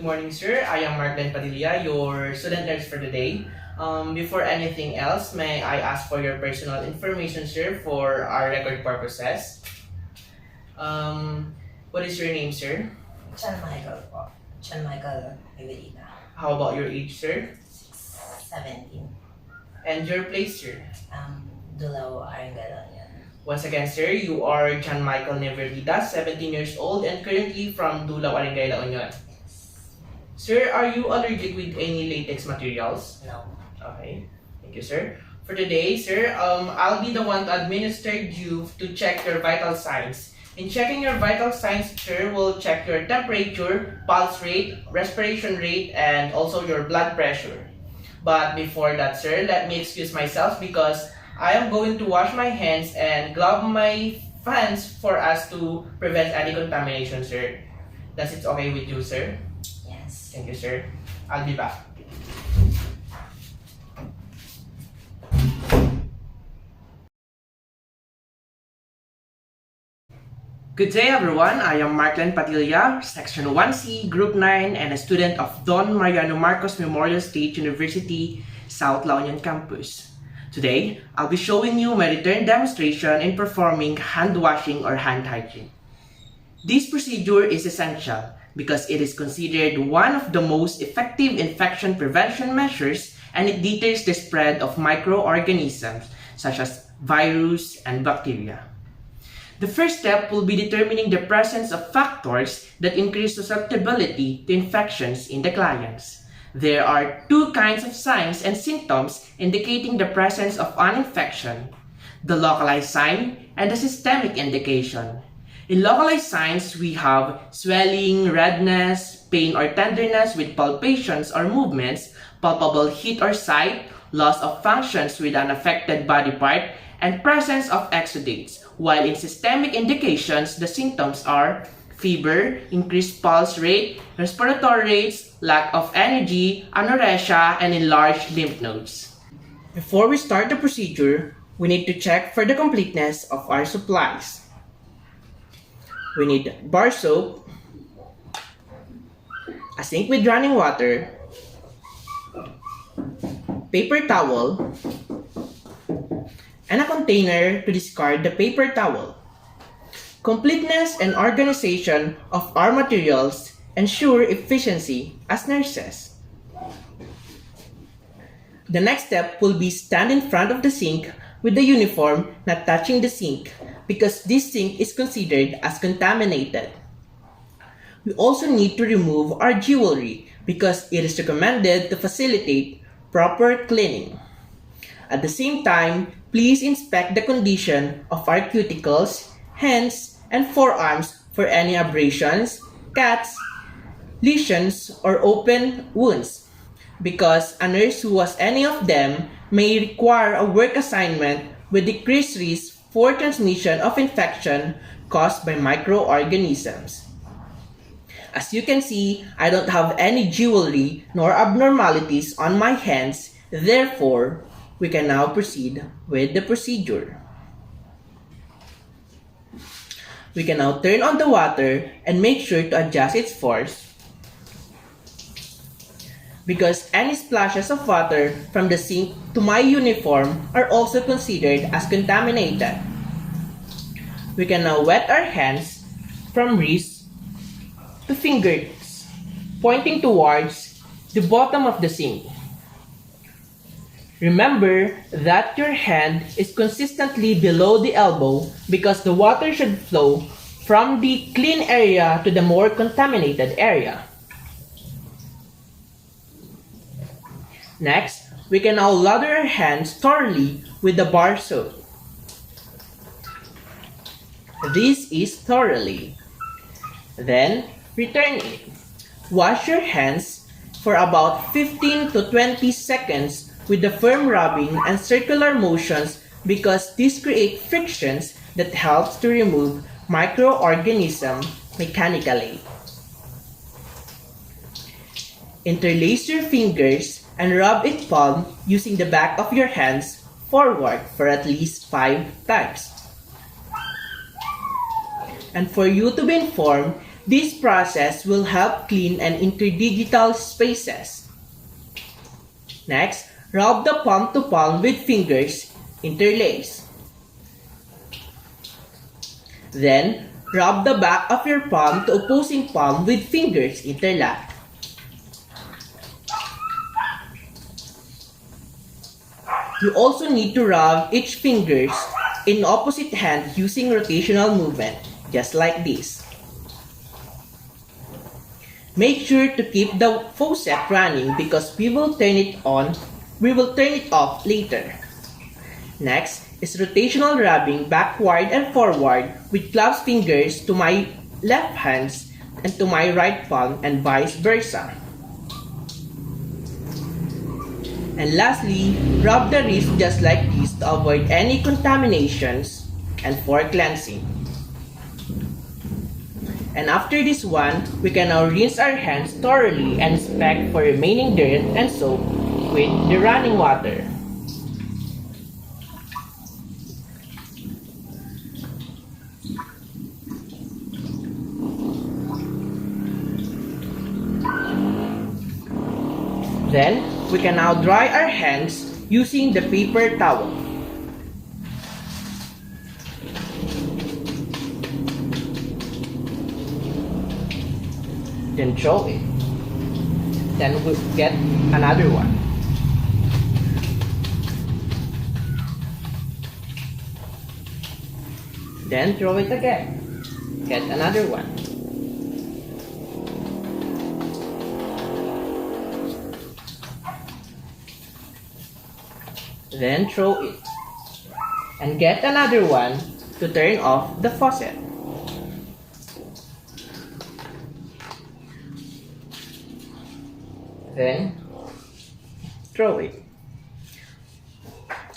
morning, sir. I am Mark Padilla, your student nurse for today. Before anything else, may I ask for your personal information, sir, for our record purposes? What is your name, sir? Chan Michael po. Chan Michael Evelina. How about your age, sir? 17. And your place, sir? Dulaw, Arangalan yan. Once again, sir, you are John Michael Neverida, 17 years old and currently from Dulaw, Arangay, La Union. Sir, are you allergic with any latex materials? No. Okay, thank you, sir. For today, sir, I'll be the one to administer you to check your vital signs. In checking your vital signs, sir, we'll check your temperature, pulse rate, respiration rate, and also your blood pressure. But before that, sir, let me excuse myself because I am going to wash my hands and glove my hands for us to prevent any contamination, sir. Does it okay with you, sir? Yes. Thank you, sir. I'll be back. Good day, everyone. I am Marklen Padilla, Section 1C, Group 9, and a student of Don Mariano Marcos Memorial State University, South La Union Campus. Today, I'll be showing you my return demonstration in performing hand washing or hand hygiene. This procedure is essential because it is considered one of the most effective infection prevention measures and it deters the spread of microorganisms such as virus and bacteria. The first step will be determining the presence of factors that increase susceptibility to infections in the clients. There are two kinds of signs and symptoms indicating the presence of an infection: the localized sign and the systemic indication. In localized signs, we have swelling, redness, pain or tenderness with palpations or movements, palpable heat or sight, loss of functions with an affected body part, and presence of exudates. While in systemic indications, the symptoms are fever, increased pulse rate, respiratory rates, lack of energy, anorexia, and enlarged lymph nodes. Before we start the procedure, we need to check for the completeness of our supplies. We need bar soap, a sink with running water, paper towel, and a container to discard the paper towel. Completeness and organization of our materials ensure efficiency as nurses. The next step will be stand in front of the sink with the uniform not touching the sink because this sink is considered as contaminated. We also need to remove our jewelry because it is recommended to facilitate proper cleaning. At the same time, please inspect the condition of our cuticles, hands, and forearms for any abrasions, cuts, lesions, or open wounds, because a nurse who has any of them may require a work assignment with decreased risk for transmission of infection caused by microorganisms. As you can see, I don't have any jewelry nor abnormalities on my hands, therefore, we can now proceed with the procedure. We can now turn on the water and make sure to adjust its force because any splashes of water from the sink to my uniform are also considered as contaminated. We can now wet our hands from wrist to fingers, pointing towards the bottom of the sink. Remember that your hand is consistently below the elbow because the water should flow from the clean area to the more contaminated area. Next, we can now lather our hands thoroughly with the bar soap. This is thoroughly. Then, return it. Wash your hands for about 15 to 20 seconds with the firm rubbing and circular motions because these create frictions that helps to remove microorganisms mechanically. Interlace your fingers and rub its palm using the back of your hands forward for at least 5 times. And for you to be informed, This process will help clean and interdigital spaces. Next, rub the palm to palm with fingers interlaced. Then, rub the back of your palm to opposing palm with fingers interlocked. You also need to rub each fingers in opposite hand using rotational movement, just like this. Make sure to keep the faucet running because we will turn it off later. Next is rotational rubbing backward and forward with gloves fingers to my left hands and to my right palm and vice versa. And lastly, rub the wrist just like this to avoid any contaminations and for cleansing. And after this one, we can now rinse our hands thoroughly and inspect for remaining dirt and soap with the running water. Then, we can now dry our hands using the paper towel. Then throw it. Then we'll get another one. Then throw it again. Get another one. Then throw it. And get another one to turn off the faucet. Then throw it.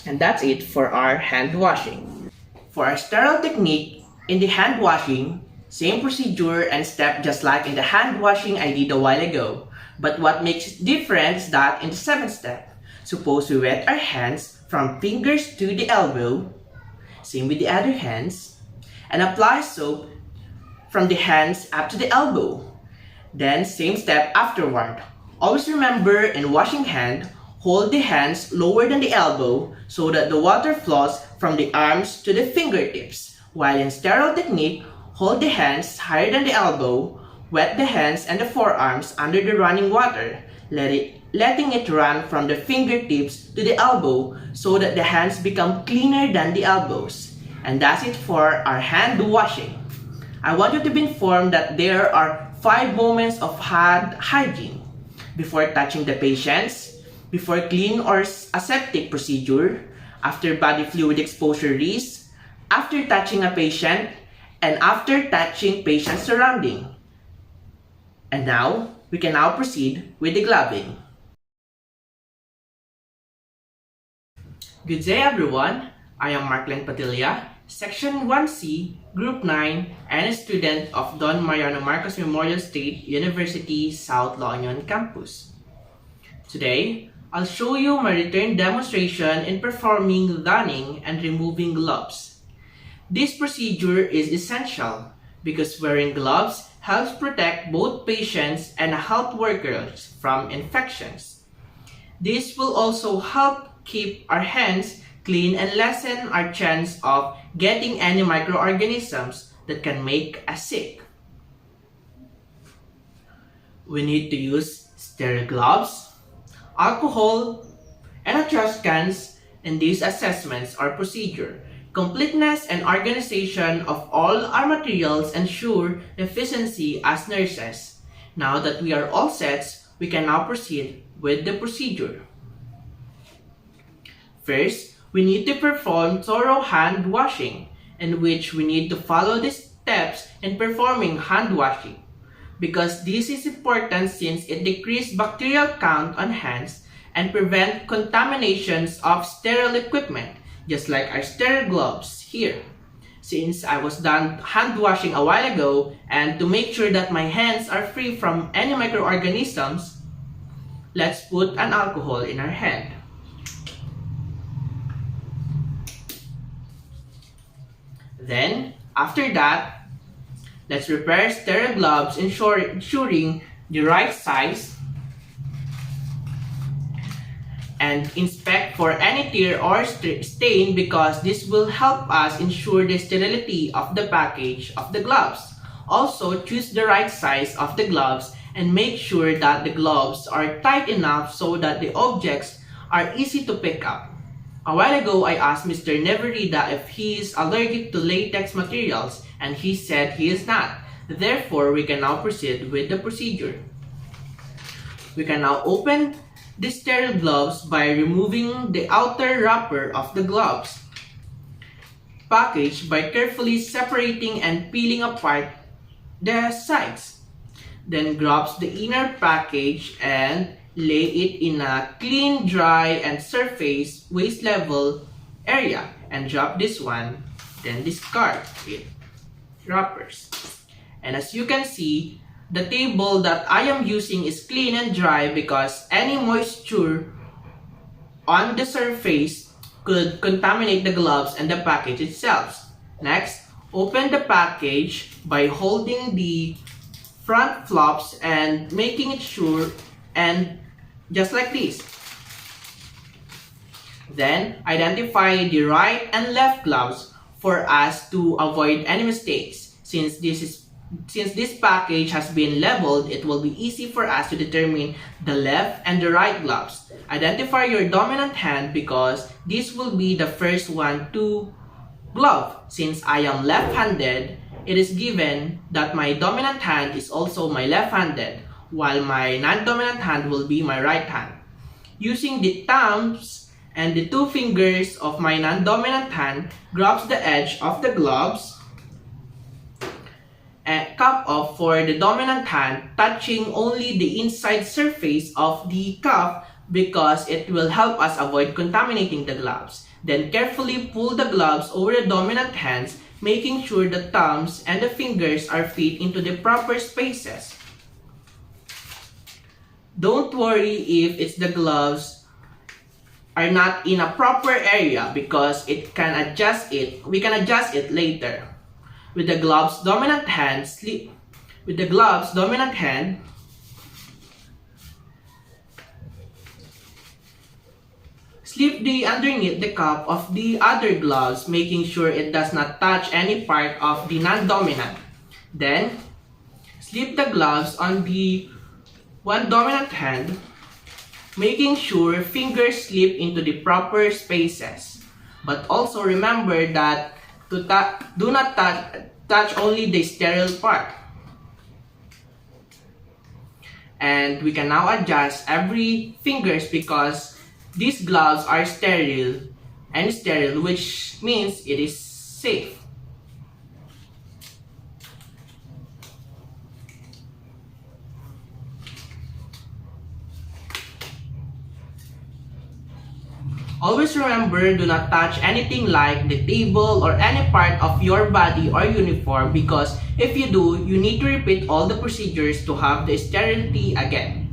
And that's it for our hand washing. For our sterile technique, in the hand washing, same procedure and step just like in the hand washing I did a while ago. But what makes it different is that in the 7th step, suppose we wet our hands from fingers to the elbow, same with the other hands, and apply soap from the hands up to the elbow. Then same step afterward. Always remember in washing hand, hold the hands lower than the elbow so that the water flows from the arms to the fingertips. While in sterile technique, hold the hands higher than the elbow, wet the hands and the forearms under the running water, letting it run from the fingertips to the elbow so that the hands become cleaner than the elbows. And that's it for our hand washing. I want you to be informed that there are 5 moments of hand hygiene: before touching the patients, before clean or aseptic procedure, after body fluid exposure risk, after touching a patient, and after touching patient surrounding. And now, we can now proceed with the gloving. Good day everyone, I am Marklen Padilla, Section 1C, Group 9, and a student of Don Mariano Marcos Memorial State University, South La Union Campus. Today, I'll show you my return demonstration in performing donning and removing gloves. This procedure is essential because wearing gloves helps protect both patients and health workers from infections. This will also help keep our hands clean and lessen our chance of getting any microorganisms that can make us sick. We need to use sterile gloves, alcohol, and a trash cans in these assessments or procedure. Completeness and organization of all our materials ensure efficiency as nurses. Now that we are all set, we can now proceed with the procedure. First, we need to perform thorough hand washing, in which we need to follow the steps in performing hand washing. Because this is important since it decreases bacterial count on hands and prevent contaminations of sterile equipment, just like our sterile gloves here. Since I was done hand washing a while ago, and to make sure that my hands are free from any microorganisms, let's put an alcohol in our hand. Then, after that, Let's prepare sterile gloves ensuring the right size and inspect for any tear or stain because this will help us ensure the sterility of the package of the gloves. Also, choose the right size of the gloves and make sure that the gloves are tight enough so that the objects are easy to pick up. A while ago, I asked Mr. Neverida if he is allergic to latex materials and he said he is not. Therefore, we can now proceed with the procedure. We can now open the sterile gloves by removing the outer wrapper of the gloves package by carefully separating and peeling apart the sides. Then grab the inner package and lay it in a clean, dry, and surface waist level area and drop this one, then discard it. Wrappers. And as you can see, the table that I am using is clean and dry because any moisture on the surface could contaminate the gloves and the package itself. Next, open the package by holding the front flaps and making it sure and just like this. Then, identify the right and left gloves for us to avoid any mistakes. Since this package has been labeled, it will be easy for us to determine the left and the right gloves. Identify your dominant hand because this will be the first one to glove. Since I am left-handed, it is given that my dominant hand is also my left-handed, while my non-dominant hand will be my right hand. Using the thumbs and the two fingers of my non-dominant hand, grabs the edge of the gloves and cup off for the dominant hand, touching only the inside surface of the cuff because it will help us avoid contaminating the gloves. Then carefully pull the gloves over the dominant hands, making sure the thumbs and the fingers are fit into the proper spaces. Don't worry if the gloves are not in a proper area because we can adjust it later. With the gloves dominant hand, slip the underneath the cup of the other gloves, making sure it does not touch any part of the non-dominant. Then, slip the gloves on the one dominant hand, making sure fingers slip into the proper spaces. But also remember that do not touch only the sterile part. And we can now adjust every fingers because these gloves are sterile, which means it is safe. Always remember, do not touch anything like the table or any part of your body or uniform because if you do, you need to repeat all the procedures to have the sterility again.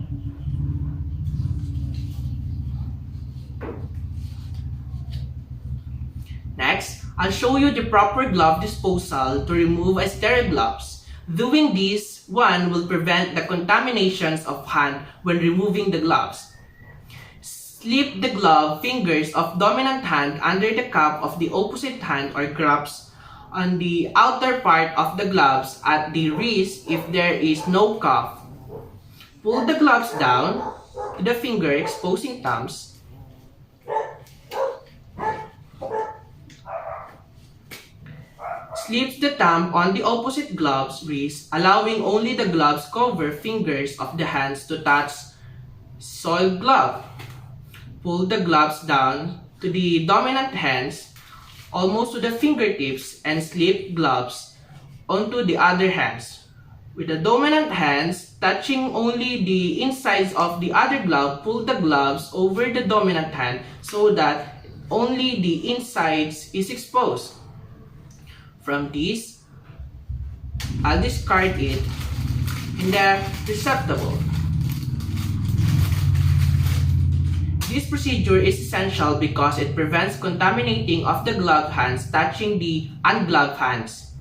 Next, I'll show you the proper glove disposal to remove sterile gloves. Doing this one will prevent the contaminations of hand when removing the gloves. Slip the glove fingers of dominant hand under the cup of the opposite hand or grasp on the outer part of the gloves at the wrist if there is no cuff. Pull the gloves down to the finger exposing thumbs. Slip the thumb on the opposite glove's wrist, allowing only the gloves cover fingers of the hands to touch soiled glove. Pull the gloves down to the dominant hands, almost to the fingertips, and slip gloves onto the other hands. With the dominant hands touching only the insides of the other glove, pull the gloves over the dominant hand so that only the insides is exposed. From this, I'll discard it in the receptacle. This procedure is essential because it prevents contaminating of the gloved hands touching the ungloved hands.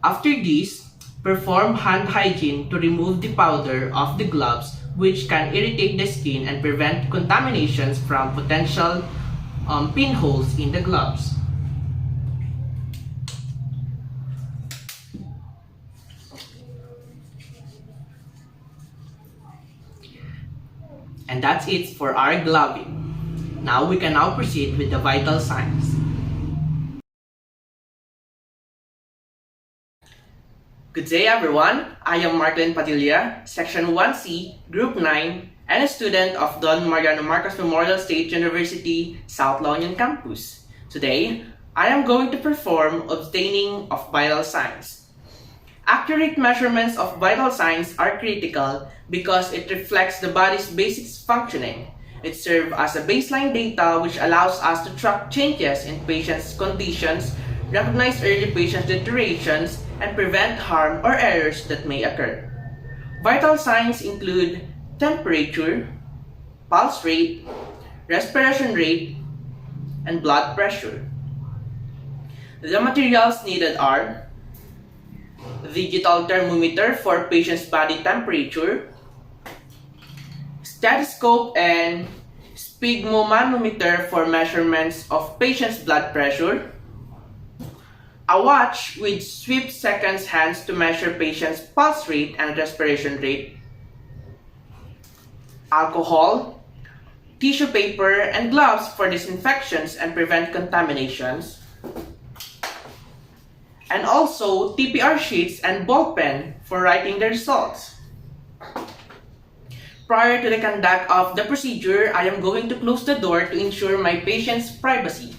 After this, perform hand hygiene to remove the powder of the gloves, which can irritate the skin and prevent contaminations from potential pinholes in the gloves. And that's it for our gloving. Now we can now proceed with the vital signs. Good day everyone, I am Marklin Padilla, Section 1C, Group 9, and a student of Don Mariano Marcos Memorial State University, South La Union Campus. Today, I am going to perform obtaining of vital signs. Accurate measurements of vital signs are critical because it reflects the body's basic functioning. It serves as a baseline data which allows us to track changes in patients' conditions, recognize early patient deteriorations, and prevent harm or errors that may occur. Vital signs include temperature, pulse rate, respiration rate, and blood pressure. The materials needed are digital thermometer for patient's body temperature, stethoscope and sphygmomanometer for measurements of patient's blood pressure, a watch with sweep seconds hands to measure patient's pulse rate and respiration rate, alcohol, tissue paper, and gloves for disinfections and prevent contaminations, and also TPR sheets and ball pen for writing the results. Prior to the conduct of the procedure, I am going to close the door to ensure my patient's privacy.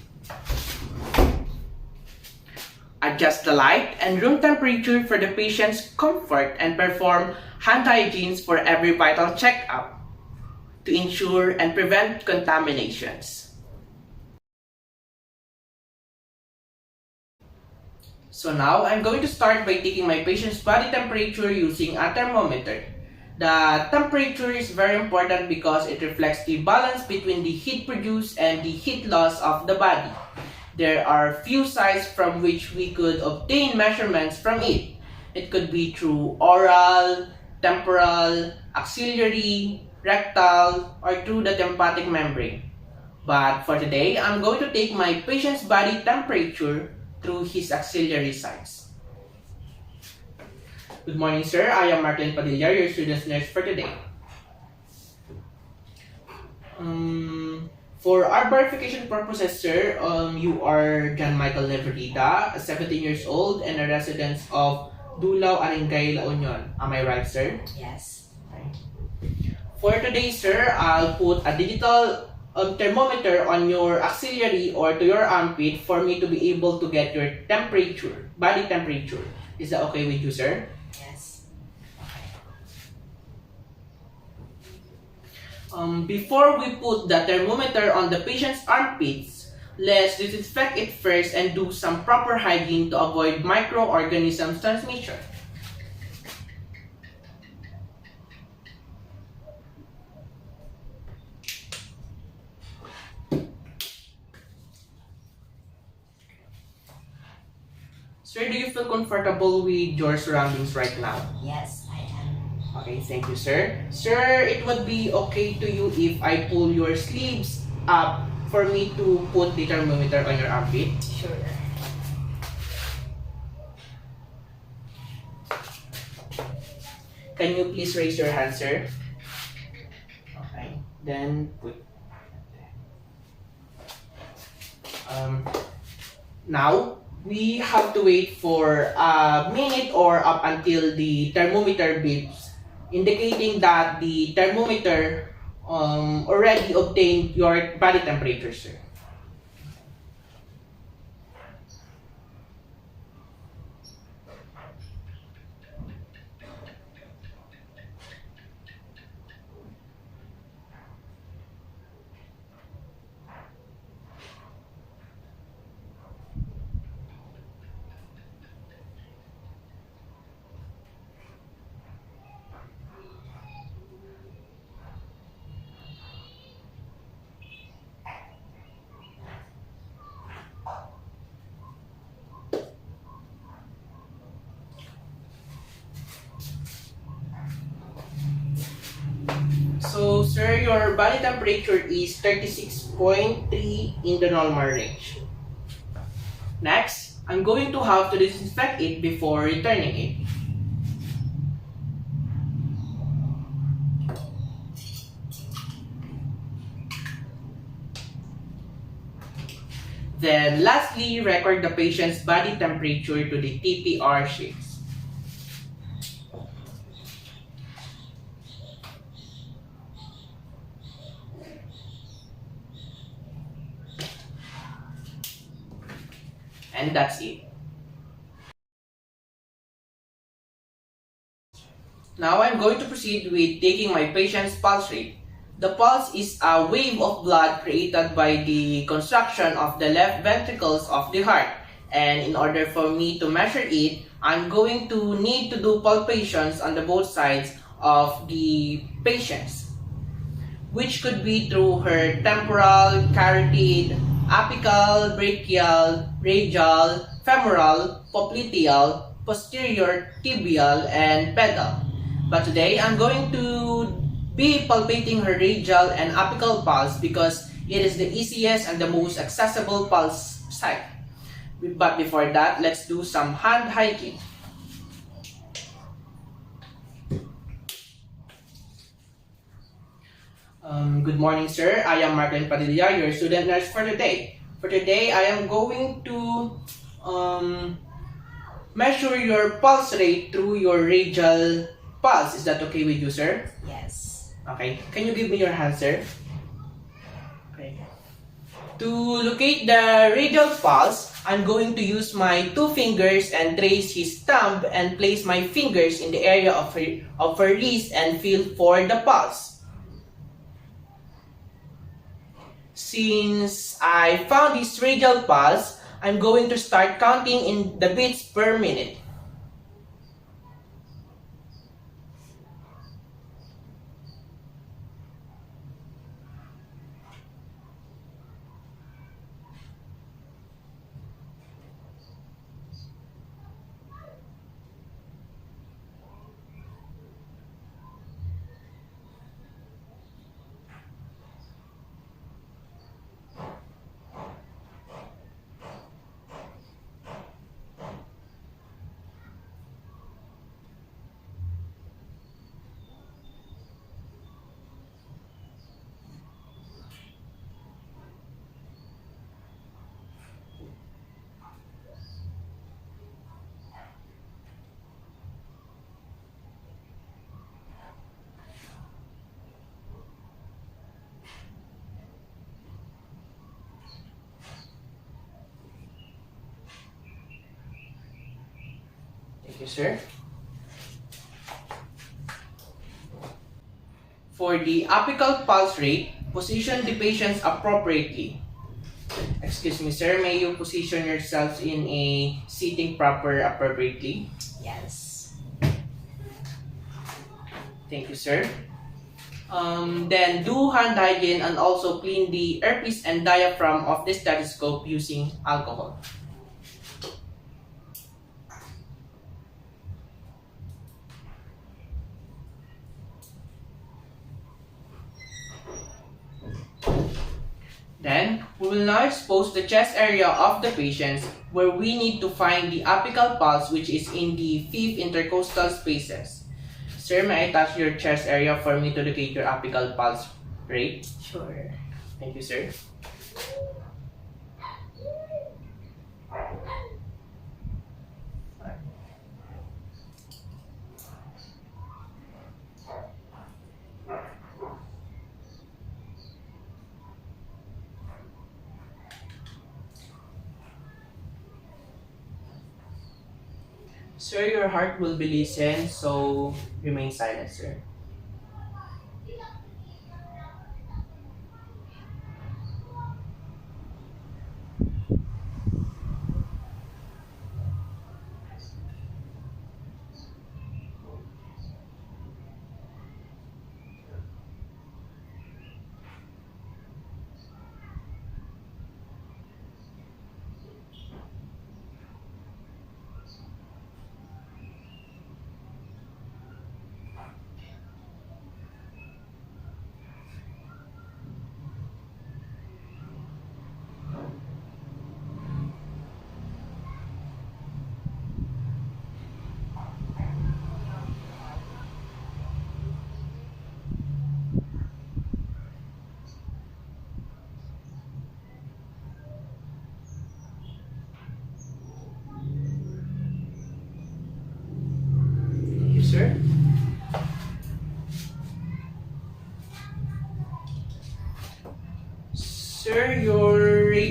Adjust the light and room temperature for the patient's comfort and perform hand hygienes for every vital checkup to ensure and prevent contaminations. So now, I'm going to start by taking my patient's body temperature using a thermometer. The temperature is very important because it reflects the balance between the heat produced and the heat loss of the body. There are few sites from which we could obtain measurements from it. It could be through oral, temporal, axillary, rectal, or through the tympanic membrane. But for today, I'm going to take my patient's body temperature through his axillary sites. Good morning, sir. I am Marklin Padilla, your student nurse for today. For our verification purposes, sir, you are John Michael Neverita, 17 years old, and a resident of Dulao, Arengay, La Union. Am I right, sir? Yes. Okay. For today, sir, I'll put a digital thermometer on your axillary or to your armpit for me to be able to get your temperature, body temperature. Is that okay with you, sir? Yes. Before we put the thermometer on the patient's armpits, let's disinfect it first and do some proper hygiene to avoid microorganisms transmission. Sir, do you feel comfortable with your surroundings right now? Yes, I am. Okay, thank you, sir. Sir, it would be okay to you if I pull your sleeves up for me to put the thermometer on your armpit? Sure. Can you please raise your hand, sir? Okay, then put. Now, we have to wait for a minute or up until the thermometer beeps, indicating that the thermometer already obtained your body temperature, sir. So, sir, your body temperature is 36.3 in the normal range. Next, I'm going to have to disinfect it before returning it. Then, lastly, record the patient's body temperature to the TPR sheets. And that's it. Now I'm going to proceed with taking my patient's pulse rate. The pulse is a wave of blood created by the construction of the left ventricles of the heart. And in order for me to measure it, I'm going to need to do palpations on the both sides of the patients, which could be through her temporal, carotid, apical, brachial, radial, femoral, popliteal, posterior, tibial, and pedal. But today, I'm going to be palpating her radial and apical pulse because it is the easiest and the most accessible pulse site. But before that, let's do some hand hygiene. Good morning, sir. I am Martin Padilla, your student nurse for today. For today, I am going to measure your pulse rate through your radial pulse. Is that okay with you, sir? Yes. Okay. Can you give me your hand, sir? Okay. To locate the radial pulse, I'm going to use my two fingers and trace his thumb and place my fingers in the area of her wrist and feel for the pulse. Since I found his radial pulse, I'm going to start counting in the beats per minute. Thank you, sir. For the apical pulse rate, position the patients appropriately. Excuse me, sir. May you position yourselves in a sitting proper appropriately? Yes. Thank you, sir. Then do hand hygiene and also clean the earpiece and diaphragm of the stethoscope using alcohol. Then, we will now expose the chest area of the patients where we need to find the apical pulse, which is in the 5th intercostal spaces. Sir, may I touch your chest area for me to locate your apical pulse rate? Sure. Thank you, sir. Sir, your heart will be listened, so remain silent, sir.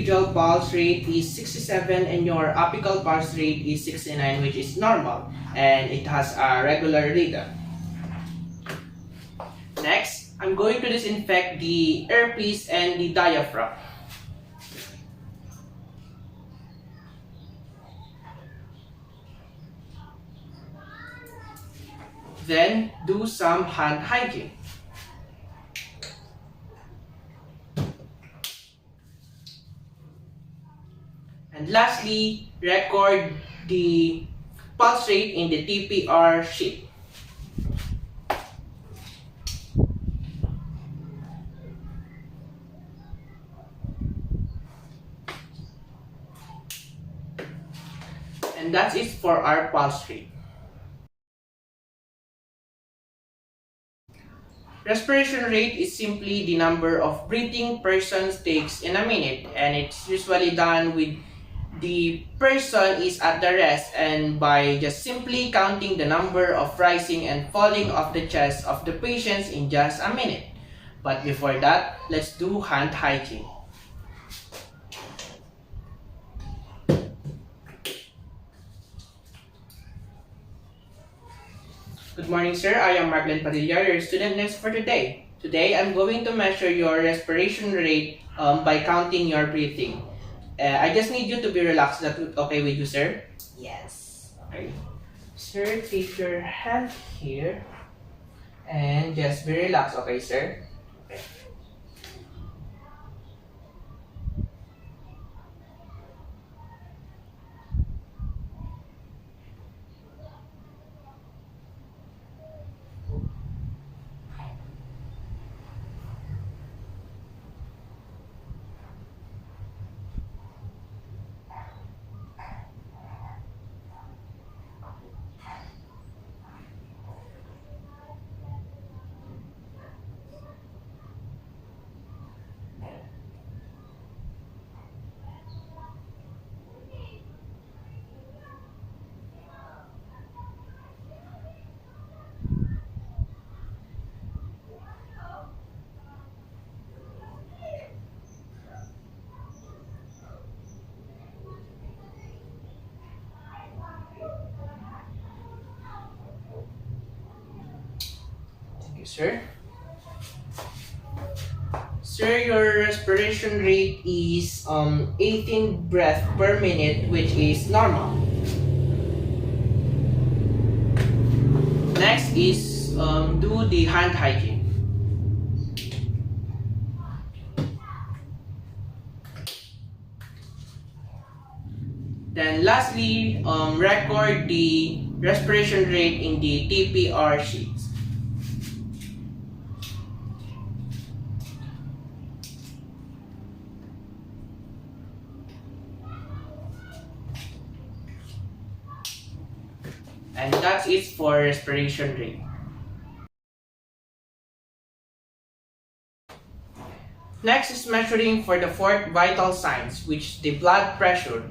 radial pulse rate is 67 and your apical pulse rate is 69, which is normal, and it has a regular rhythm. Next, I'm going to disinfect the earpiece and the diaphragm. Then, do some hand hygiene. And lastly, record the pulse rate in the TPR sheet. And that's it for our pulse rate. Respiration rate is simply the number of breathing persons takes in a minute, and it's usually done with the person is at the rest and by just simply counting the number of rising and falling of the chest of the patients in just a minute. But before that, let's do hand hygiene. Good morning, sir. I am Marklin Padilla, your student nurse for today. Today, I'm going to measure your respiration rate by counting your breathing. I just need you to be relaxed. Is that okay with you, sir? Yes. Okay. Sir, take your hand here and just be relaxed, okay, sir? Okay. Thank you, sir. Sir, your respiration rate is 18 breath per minute, which is normal. Next is do the hand hygiene. Then lastly, record the respiration rate in the TPR sheets. And that's it for respiration rate. Next is measuring for the fourth vital signs, which is the blood pressure.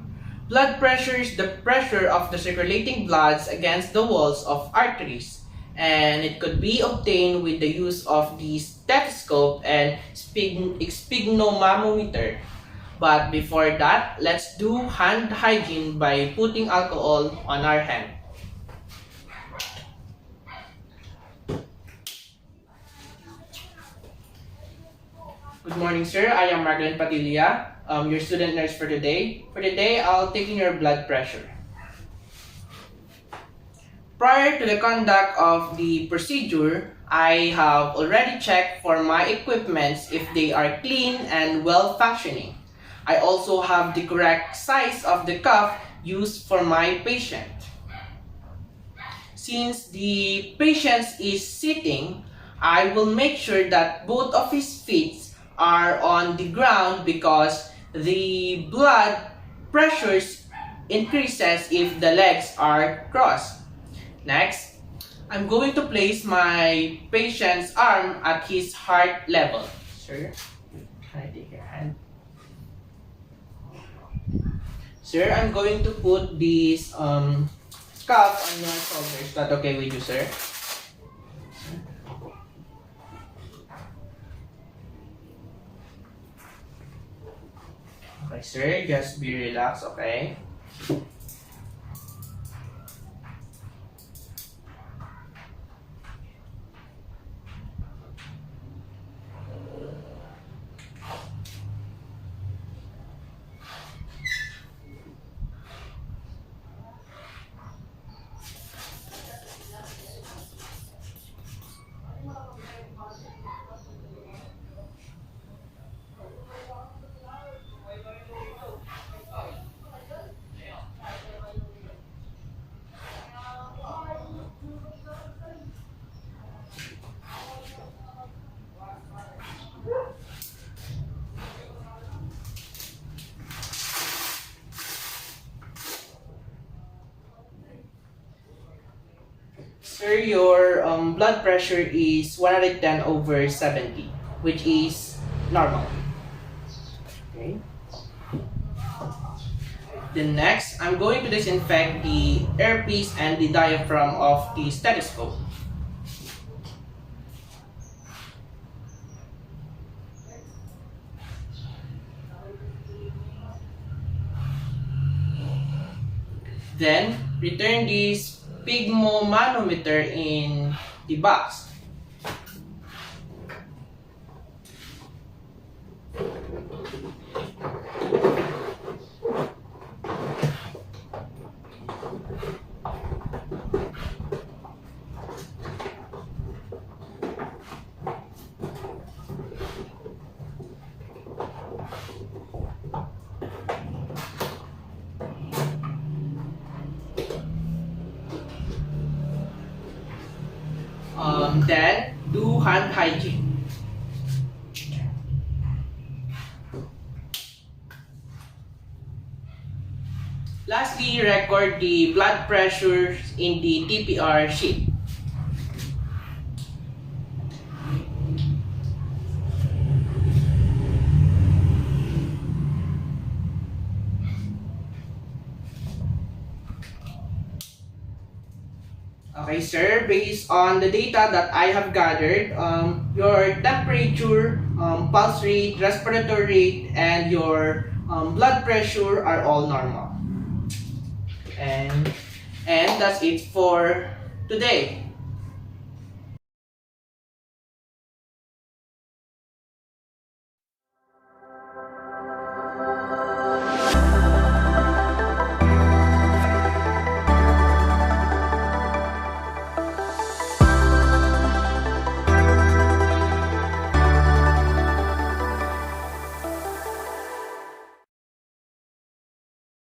Blood pressure is the pressure of the circulating bloods against the walls of arteries, and it could be obtained with the use of the stethoscope and sphygmomanometer. But before that, let's do hand hygiene by putting alcohol on our hand. Good morning, sir. I am Marklin Padilla, your student nurse for today. For today, I'll take in your blood pressure. Prior to the conduct of the procedure, I have already checked for my equipments if they are clean and well functioning. I also have the correct size of the cuff used for my patient. Since the patient is sitting, I will make sure that both of his feet are on the ground because the blood pressures increases if the legs are crossed. Next, I'm going to place my patient's arm at his heart level. Sir, can I take your hand? Sir, I'm going to put this cuff on your shoulder. Is that okay with you, sir? Okay. Okay, sir, just be relaxed, okay? Sir, your blood pressure is 110/70, which is normal. Okay. Then next, I'm going to disinfect the earpiece and the diaphragm of the stethoscope. Then, return this sphygmomanometer in the box. Then, do hand hygiene. Lastly, record the blood pressure in the TPR sheet. Okay, sir, based on the data that I have gathered, your temperature, pulse rate, respiratory rate, and your blood pressure are all normal. And that's it for today.